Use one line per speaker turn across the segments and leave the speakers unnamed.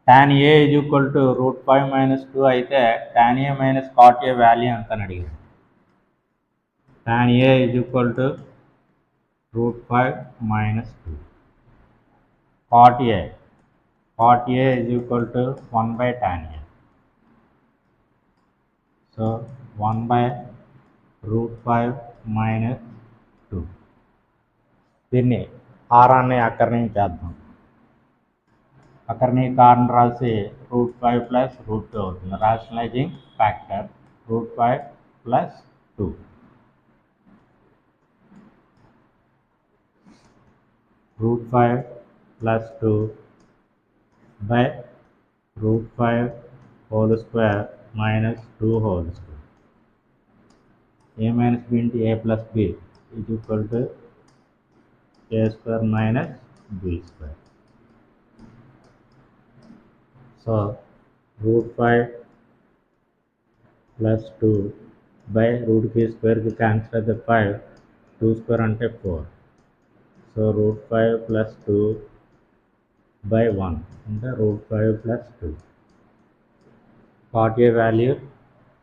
tan a is equal to √5 minus 2 అయితే tan a minus cot a value ఎంత అని అడిగారు. tan a is equal to √5 minus 2. cot a is equal to 1 by tan a. So 1 by √5 minus 2. దీన్ని హారాన్ని అకర్ణీకరిద్దాం. అకర్ణీకరణ రాసి √5 plus √2 అవుతుంది. రాషనలైజింగ్ factor √5 plus 2. √5 plus 2 by √5 whole square minus 2 whole square. A minus b into a plus b is equal to a square minus b square. So √5 plus 2 by √k square ki cancel the 5, 2 square ante 4. So √5 plus 2 by 1 అంటే √5 plus 2. cot a value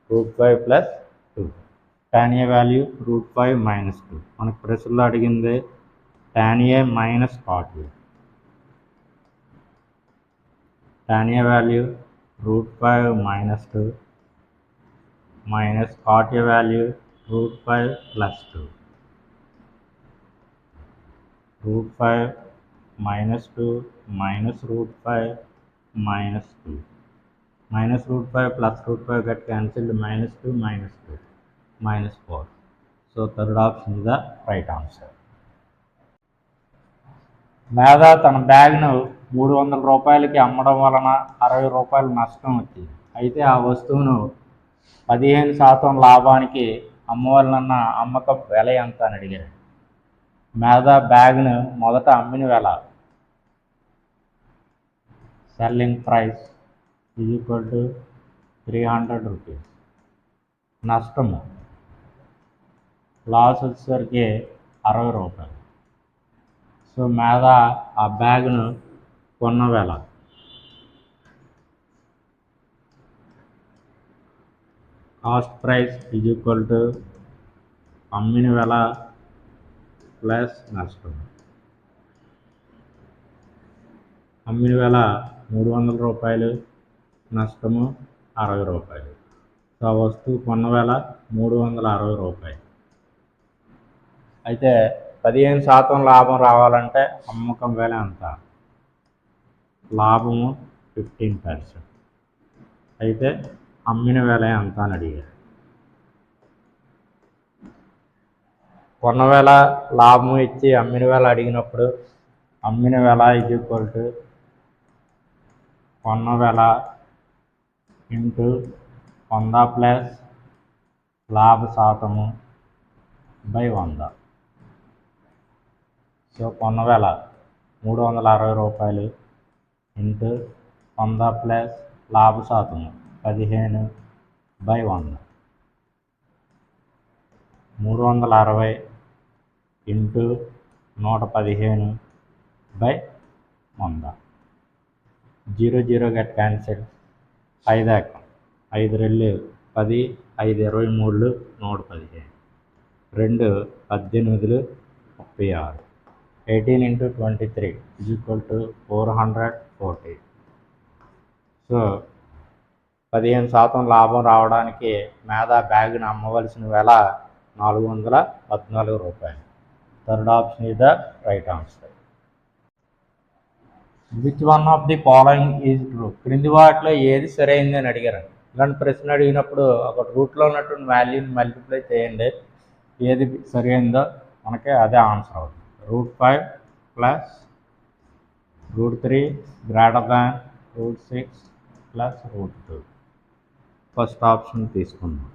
√5 plus 2. tan a value √5 minus 2. మనకు ప్రశ్నలో అడిగింది tan a minus cot a. tan a value √5 minus 2 minus cot a value √5 plus 2. √5 minus 2 minus √5 minus 2. Minus √5 plus √5 get cancelled. Minus 2 minus 2 minus 4. So third option is the right answer. మేధా తన బ్యాగ్ను 300 రూపాయలకి అమ్మడం వలన 60 రూపాయలు నష్టం వచ్చింది. అయితే ఆ వస్తువును 15% లాభానికి అమ్మవలనన్న అమ్మకం వెల ఎంత అని అడిగారు. మేధా బ్యాగ్ను మొదట అమ్మిన వెల selling price is equal to 300 rupees. నష్టము లాస్ వచ్చేసరికి 60 రూపాయలు. సో మేధా ఆ బ్యాగ్ను కొన్న వెల cost price is equal to అమ్మిన వెల ప్లస్ నష్టం. అమ్మిన వెల 300 రూపాయలు, నష్టము 60 రూపాయలు. సో ఆ వస్తువు కొన్న వెల 360 రూపాయలు. అయితే 15% లాభం రావాలంటే అమ్మకం వెల ఎంత? లాభము 15%. అయితే అమ్మిన వెల ఎంత అని అడిగారు. కొన్న వెల లాభం ఇచ్చి అమ్మిన వెల అడిగినప్పుడు అమ్మిన వెల ఈజ్ ఈక్వల్ టు కొన్న వెల ఇంటూ 100 ప్లస్ లాభ శాతము బై 100. సో కొన్న వెల 360 రూపాయలు ఇంటూ 100 ప్లస్ లాభ శాతము 15 by 100. 360 into 115 by 100. 0 0 get cancel. 5 ఎక్కం 5 2 10, 5 23 115, 2 18 36. 18 into 23 is equal to 440. So 15% లాభం రావడానికి మేధా బ్యాగ్ను అమ్మవలసిన వెల 414 రూపాయలు. Third option is the right answer. Which one of the following is true? క్రింది వాటిలో ఏది సరైంది అని అడిగారు. ఇలాంటి ప్రశ్న అడిగినప్పుడు ఒక రూట్లో ఉన్నటువంటి వాల్యూని మల్టిప్లై చేయండి, ఏది సరైందో మనకి అదే ఆన్సర్ అవుతుంది. √5 plus √3 greater than √6 plus √2. First option తీసుకుందాం.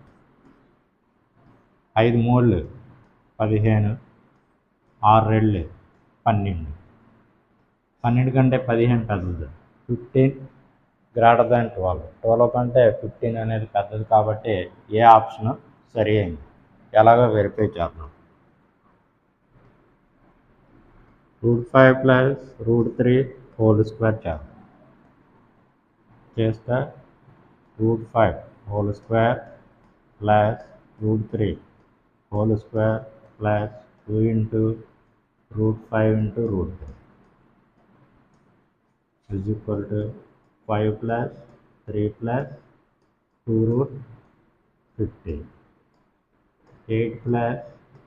5 3 15, 6 2 12. 12 కంటే 15 పెద్దది. 15 గ్రేటర్ దాన్ 12. 12 కంటే 15 అనేది పెద్దది కాబట్టి ఏ ఆప్షన్ సరి అయింది? ఎలాగో వెరిఫై చేద్దాం. √5 ప్లస్ √3 హోల్ స్క్వేర్ చేద్దాం. చేస్తే √5 whole square plus √3 whole square plus 2 into √5 into √3 is equal to 5 plus 3 plus 2√50 8 plus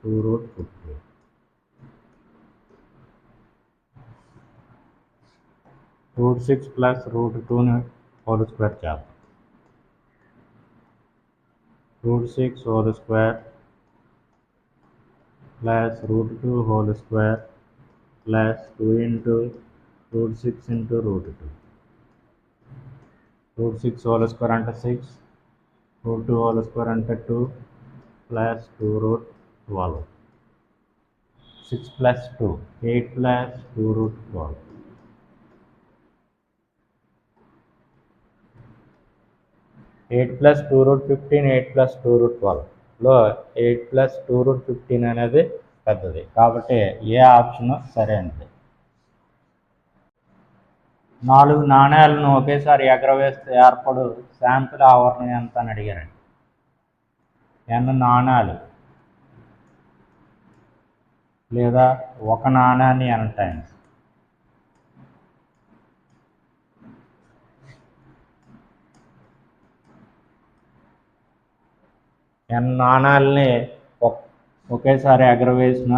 2√50 √6 plus √2 whole square చేద్దాం √6 whole square plus √2 whole square plus 2 into √6 into √2 √6 whole square అంటే 6 √2 whole square అంటే 2 plus 2√12 6 plus 2 8 plus 2√12 8 plus 2√15 8 plus 2√12లో 8 plus 2√15 అనేది పెద్దది కాబట్టి ఏ option సరైనది 4 నాణేలను ఒకేసారి ఎగరవేస్తే ఏర్పడు sample ఆవరణ ఎంత అని అడిగారండి n నాణాలు లేదా ఒక నాణాన్ని n టైమ్స్ n నాణాలని ఒకేసారి ఎగరవేసిన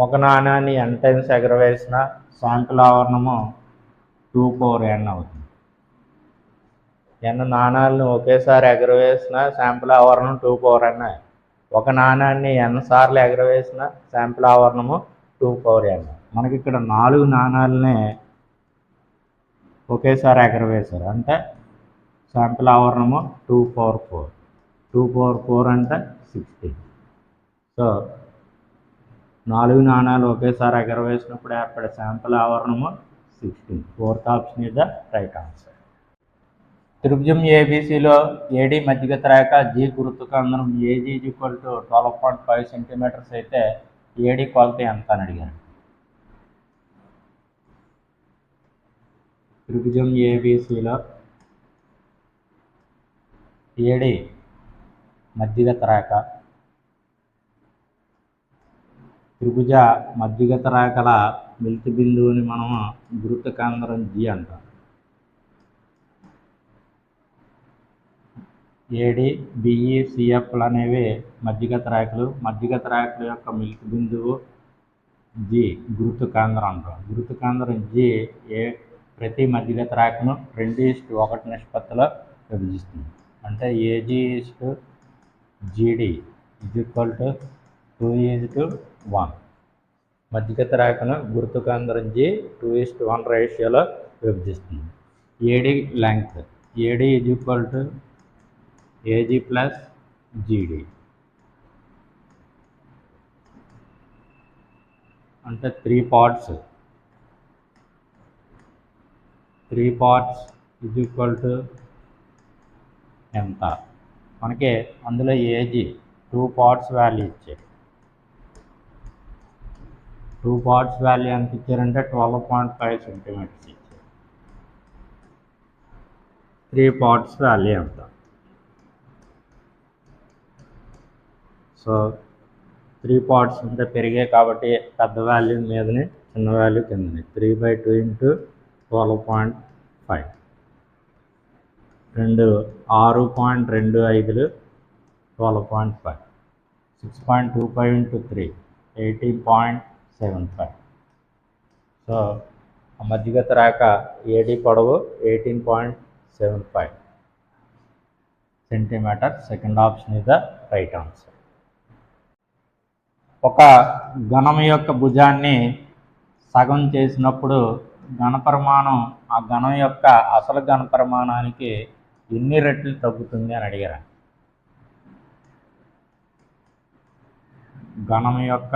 ఒక నాణాన్ని n టైమ్స్ ఎగరవేసిన శాంపిల్ ఆవరణము 2/n అవుతుంది n నాణాలను ఒకేసారి ఎగరవేసిన శాంపిల్ ఆవరణం 2/n ఒక నాణాన్ని n సార్లు ఎగరవేసిన శాంపిల్ ఆవరణము 2/n మనకి ఇక్కడ 4 నాణాలనే ఒకేసారి ఎగరవేశారు అంటే శాంపిల్ ఆవరణము 2/4 2/4 అంటే 16 సో 4 నాణాలు ఒకేసారి ఎగరవేసినప్పుడు ఏర్పడే శాంపిల్ ఆవరణము 16 4th option is the right answer త్రిభుజం ఏబిసిలో ఏడి మధ్యగత రేఖ జి గురుత్వకేంద్రం ఏజీ = 12.5 సెంటీమీటర్స్ అయితే ఏడి కొలత ఎంత అని అడిగారు త్రిభుజం ఏబిసిలో ఏడి మధ్యగత రేఖ త్రిభుజ మధ్యగత రేఖల మిలిత బిందువుని మనము గురుత్వకేంద్రం జి అంటాం ఏడి బిఈ సిఎఫ్లు అనేవి మధ్యగత రేఖలు మధ్యగత రేఖల యొక్క మిలిత బిందువు జి గురుత్వకేంద్రం అంటాం గురుత్వకేంద్రం జి ప్రతి మధ్యగత రేఖను 2:1 నిష్పత్తిలో విభజిస్తుంది అంటే ఏజీ జీడి = 2:1 మధ్యగత రేఖను గురుత్వకేంద్రం జి 2:1 రేషియోలో విభజిస్తుంది AD length AD = AG plus GD అంటే 3 parts = ఎంత మనకి అందులో ఏజీ 2 parts వాల్యూ ఇచ్చారు 2 parts వాల్యూ ఎంత ఇచ్చారంటే 12.5 సెంటీమీటర్స్ ఇచ్చారు 3 parts వాల్యూ ఎంత సో 3 parts అంటే పెరిగాయి కాబట్టి పెద్ద వాల్యూ మీదని చిన్న వాల్యూ కిందని 3/2 ఇంటూ 12.5 6.25 12.5 6.25 ఇంటూ 3 18.75 సో మధ్యగత రేఖ ఏడి పొడవు 18.75 centimetre second option is the right answer ఒక ఘనం యొక్క భుజాన్ని సగం చేసినప్పుడు ఘనపరిమాణం ఆ ఘనం యొక్క అసలు ఘనపరిమాణానికి ఎన్ని రెట్లు తగ్గుతుంది అని అడిగారు ఘనం యొక్క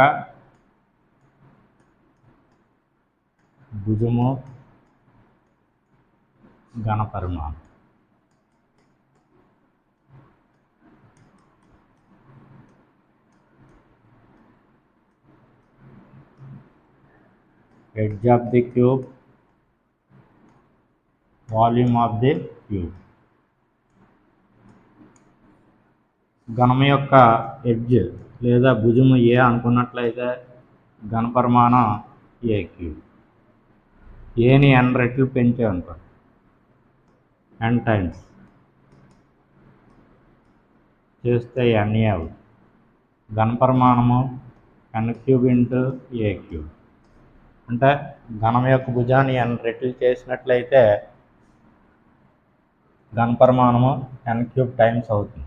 భుజము ఘనపరిమాణం edge of the cube, volume of the cube. ఘనం యొక్క ఎడ్జ్ లేదా భుజము ఏ అనుకున్నట్లయితే ఘనపరిమాణం ఏ క్యూబ్. ఏని n రెట్లు పెంచే అనుకో, n టైమ్స్ చేస్తే NA అవుతుంది. ఘనపరిమాణము n క్యూబ్ ఇంటూ ఏ క్యూబ్. అంటే ఘనం యొక్క భుజాన్ని n రెట్లు చేసినట్లయితే ఘనపరిమాణము n క్యూబ్ టైమ్స్ అవుతుంది.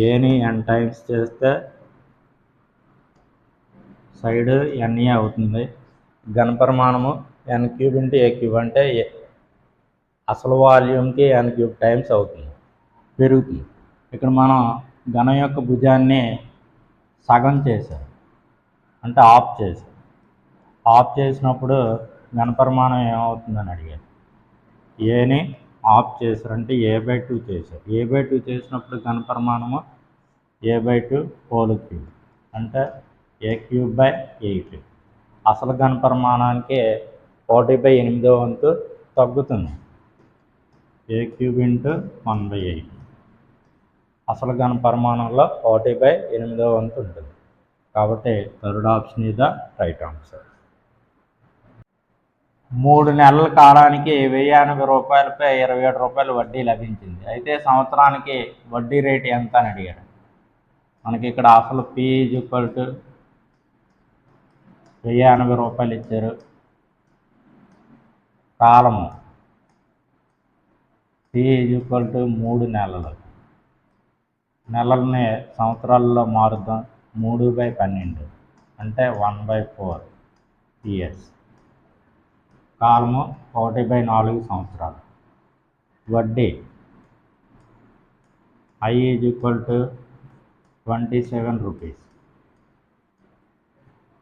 ఏని n టైమ్స్ చేస్తే సైడ్ NA అవుతుంది. ఘనపరిమాణము n క్యూబ్ ఇంటూ ఏ క్యూబ్ అంటే అసలు వాల్యూమ్కి n క్యూబ్ టైమ్స్ అవుతుంది, పెరుగుతుంది. ఇక్కడ మనం ఘనం యొక్క భుజాన్ని సగం చేసాం అంటే ఆఫ్ చేసాం. ఆఫ్ చేసినప్పుడు ఘనపరిమాణం ఏమవుతుందని అడిగారు. ఏని ఆఫ్ చేశారంటే A/2 చేశారు. A/2 చేసినప్పుడు ఘనపరిమాణము A/2 హోల్ క్యూబ్ అంటే A³/8. అసలు ఘనపరిమాణానికి 1/8 వంతు తగ్గుతుంది. A³ into 1/8. అసలు ఘనపరిమాణంలో 1/8 వంతు ఉంటుంది. కాబట్టి third option is the right answer. 3 నెలల కాలానికి ₹1080పై ₹27 వడ్డీ లభించింది. అయితే సంవత్సరానికి వడ్డీ రేటు ఎంత అని అడిగారు. మనకి ఇక్కడ అసలు P = ₹1080 ఇచ్చారు. కాలము T = 3 నెలలు. నెలల్ని సంవత్సరాల్లో మారుద్దాం. 3/12 అంటే 1/4 ఇయర్స్. కాలము 1/4 సంవత్సరాలు. వడ్డీ I = 27 రూపీస్.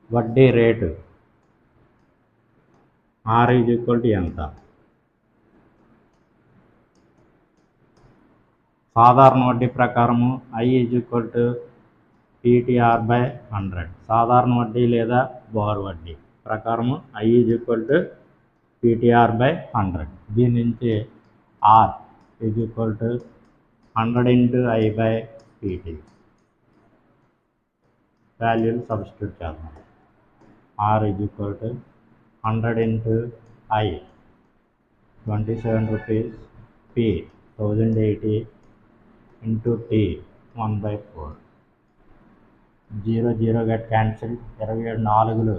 వడ్డీ రేటు R = ఎంత? సాధారణ వడ్డీ ప్రకారము I = PTR/100. సాధారణ వడ్డీ లేదా బార్ వడ్డీ ప్రకారము I = PTR/100. దీని నుంచి R = 100 × I/PT. వాల్యూలు సబ్స్టిట్యూట్ చేద్దాం. R = 100 × I 27 rupees, P 1080 × T 1/4. 0 0 gut cancel. 27 4లు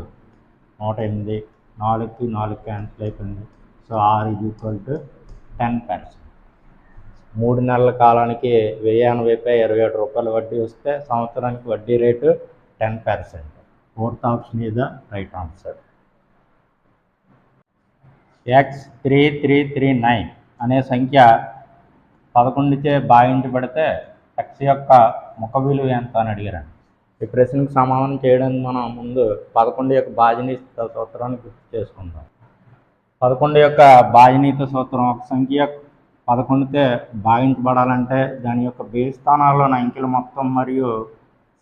108. 4కి 4 క్యాన్సిల్ అయిపోయింది. So R = 10%. 3 నెలల కాలానికి ₹1080పై ₹27 వడ్డీ వస్తే సంవత్సరానికి వడ్డీ rate 10%. Fourth option is the right answer. X3339 అనే సంఖ్య 11చే భాగించబడితే X యొక్క ముఖ విలువ ఎంత అని అడిగారండి. ఈ ప్రశ్నకు సమాధానం చేయడానికి మనం ముందు 11 యొక్క భాజనీయత సూత్రాన్ని గుర్తు చేసుకుందాం. 11 యొక్క భాజనీయత సూత్రం: ఒక సంఖ్య 11చే భాగించబడాలంటే దాని యొక్క బేస్ స్థానాల్లోని అంకెల మొత్తం మరియు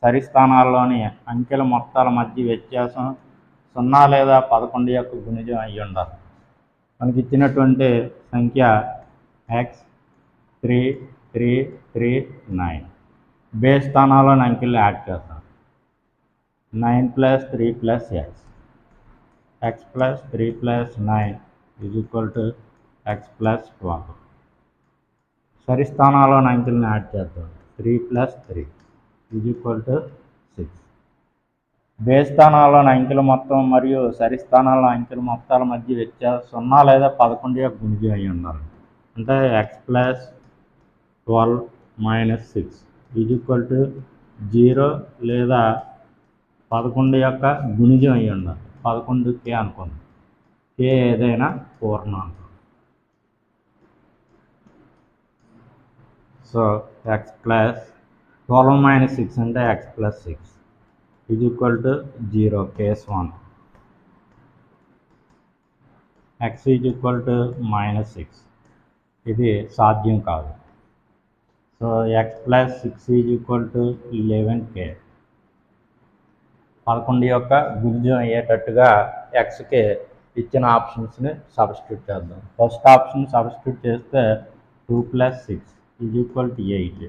సరి స్థానాల్లోని అంకెల మొత్తాల మధ్య వ్యత్యాసం 0 లేదా 11 యొక్క గుణిజం అయి ఉండాలి. మనకి ఇచ్చినటువంటి సంఖ్య X3339. బేస్ స్థానాల్లోని అంకెలు యాడ్ చేస్తాం. 9 + 3 + X. X + 3 + 9 = X + 12. సరి స్థానాల్లోని అంకెలను యాడ్ చేద్దాం. 3 + 3 = 6. బేస్ స్థానాల్లోని అంకెల మొత్తం మరియు సరి స్థానాల్లో అంకెల మొత్తాల మధ్య వ్యత్యాసం 0 లేదా 11 యొక్క గుణిజం అయి ఉండాలి. అంటే X + 12 - 6 = 0 లేదా 11 యొక్క గుణిజం అయి ఉండాలి. 11K అనుకోండి. K ఏదైనా పూర్ణాంకం. సో X + 12 - 6 అంటే X + 6 = 0, కేస్ 1. X = -6. ఇది సాధ్యం కాదు. So X + 6 = 11K. 11 యొక్క గుణిజం అయ్యేటట్టుగా ఎక్స్కి ఇచ్చిన ఆప్షన్స్ని సబ్స్టిట్యూట్ చేద్దాం. ఫస్ట్ ఆప్షన్ సబ్స్టిట్యూట్ చేస్తే 2 + 6 = 8.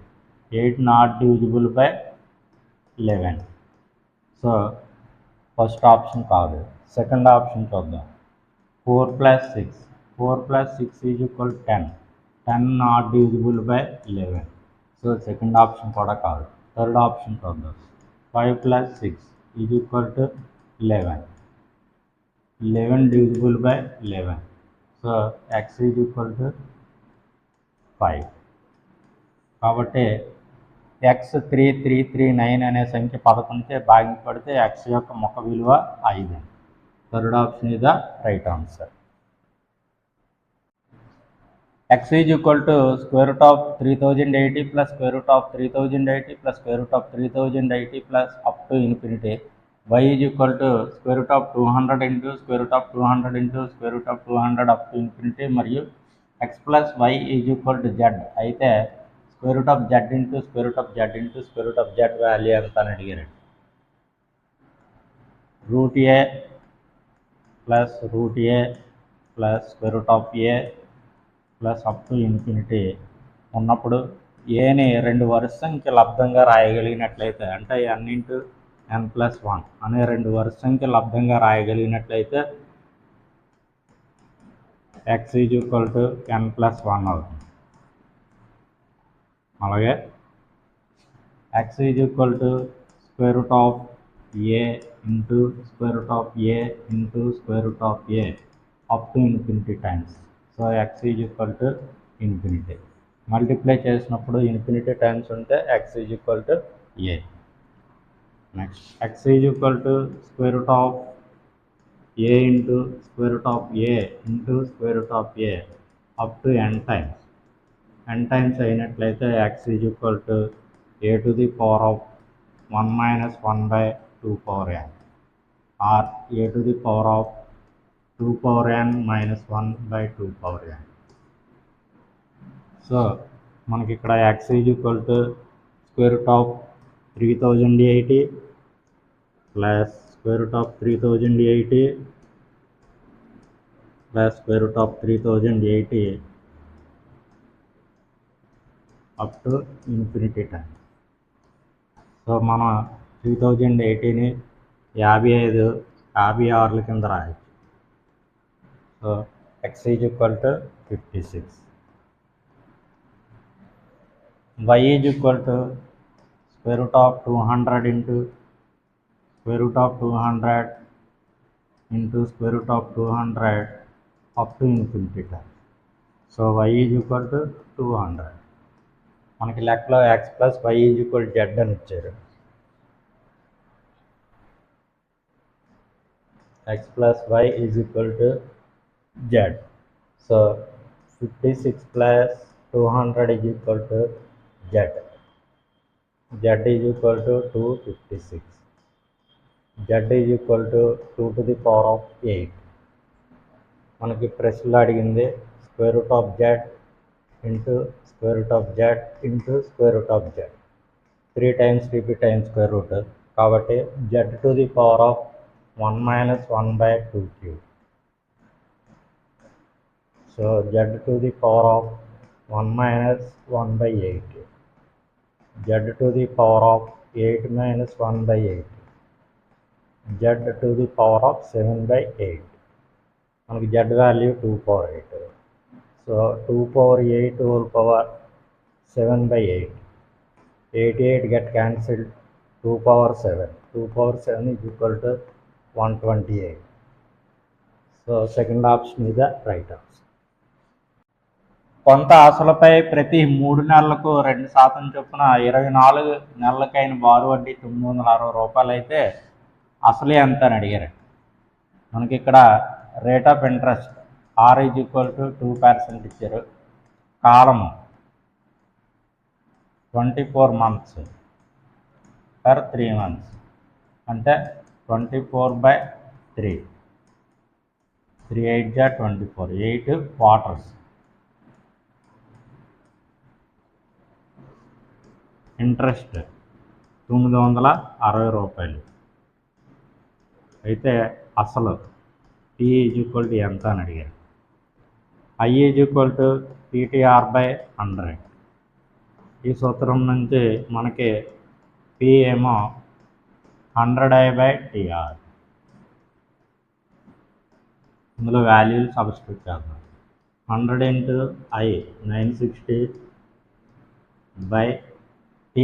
8 not divisible by 11. So first option కాదు. సెకండ్ ఆప్షన్ చూద్దాం. 4 + 6 = 10. 10 not divisible by 11. So second option కూడా కాదు. థర్డ్ ఆప్షన్ చూద్దాం. 5 + 6 = 11. 11 divisible by 11. So x = 5. కాబట్టి x3339 అనే సంఖ్య 11చే భాగించబడితే x యొక్క మొక్క విలువ 5. Third option is the right answer. x √3080 plus √3080 plus √3080 plus up to infinity. Y √200 into √200 into √200 up to infinity. మరియు x plus y z అయితే √z into √z into √z value ఎంత అని అడిగారు. √a plus √a plus √a plus up to infinity ఉన్నప్పుడు ఏని 2 వరుస సంఖ్య లబ్ధంగా రాయగలిగినట్లయితే, అంటే n × n+1 అనే 2 వరుస సంఖ్య లబ్ధంగా రాయగలిగినట్లయితే x = n+1 అవుతుంది. అలాగే x √a into √a up to infinity times. So x =∞. Multiply చేసినప్పుడు ఇన్ఫినిటీ టైమ్స్ ఉంటే x = a. Next x √a into √a up to n times. n times అయినట్లయితే x = a⁻1 - 1/2n or a⁻2n - 1/2n. So మనకి ఇక్కడ x √3080 plus √3080 plus √3080 up to infinity time. So మనం 3080ని 56 కింద రాయొచ్చు. So x = 56. y √200 into √200 into √200 up to infinity time. So y = 200. మనకి లెక్కలో x plus y = z అని ఇచ్చారు. x plus y = z. So 56 plus 200 = z. z = 256. z = 2⁸. మనకి ప్రశ్నలో అడిగింది √z into √z into √z. 3 times repeat అయిన square root కాబట్టి z⁻1 - 1/2³ so z⁻1 - 1/8. z⁻8 - 1/8. z⁻7/8. మనకి z value 2/8. So 2/8 whole power 7/8. 88 get cancelled. 2/7. 2/7 = 128. So second option is the right option. కొంత అసలుపై ప్రతి 3 నెలలకు 2% చొప్పున 24 నెలలకైన బారు వడ్డీ 960 రూపాయలు అయితే అసలు ఎంత అని అడిగారు. మనకి ఇక్కడ రేట్ ఆఫ్ ఇంట్రెస్ట్ r = 2% ఇచ్చారు. కాలము 24 months per 3 months అంటే 24/3. 3 8 24. 8 quarters. ఇంట్రెస్ట్ 960 రూపాయలు. అయితే అసలు P = ఎంత అని అడిగారు. I = PTR/100. ఈ సూత్రం నుంచి మనకి P ఏమో 100I/TR. ఇందులో వాల్యూలు సబ్స్టిట్యూట్ చేద్దాం. 100 × I 960/T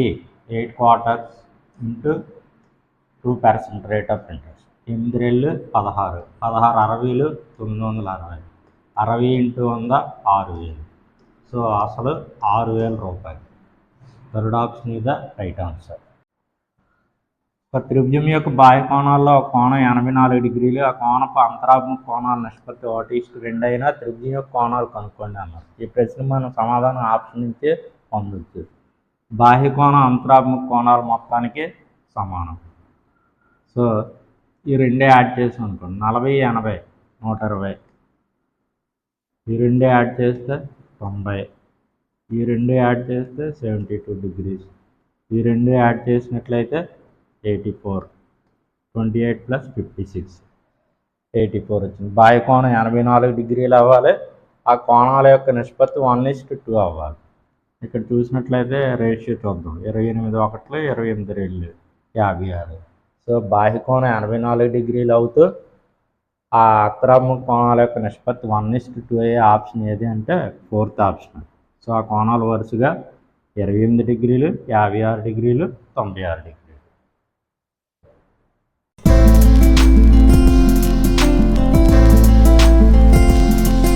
8/4 × 2% rate of interest. 8 రెళ్ళు 16, 16 60లు 960, 60 × 100 6000. So అసలు 6000 రూపాయలు. Third option is the right answer. ఒక త్రిభుజం యొక్క బాహ్య కోణాల్లో కోణం 84 డిగ్రీలు, ఆ కోణపు అంతరాభిముఖ కోణాల నిష్పత్తి 1:2 అయినా త్రిభుజం యొక్క కోణాలు కనుక్కోండి అన్నారు. ఈ ప్రశ్న మనం సమాధానం ఆప్షన్ నుంచే పొందొచ్చు. బాహ్య కోణం అంతరాభిముఖ కోణాల మొత్తానికి సమానం. సో ఈ రెండే యాడ్ చేసి అనుకోండి. 40 80 120, ఈ రెండే యాడ్ చేస్తే 90, ఈ రెండు యాడ్ చేస్తే 72 degrees, ఈ రెండు యాడ్ చేసినట్లయితే 84, 28 + 56 84 వచ్చింది. బాహ్య కోణం 84 డిగ్రీలు అవ్వాలి. ఆ కోణాల యొక్క నిష్పత్తి 1:2 అవ్వాలి. ఇక్కడ చూసినట్లయితే రేషియో చూద్దాం. 28 1 28 2 56. సో బాహ్య కోణం 84 డిగ్రీలు అవుతూ ఆ అంతరాభిముఖ కోణాల యొక్క నిష్పత్తి 1:2 అయ్యే ఆప్షన్ ఏది అంటే 4th ఆప్షన్. సో ఆ కోణాలు వరుసగా 28 డిగ్రీలు, 56 డిగ్రీలు, 96 డిగ్రీలు.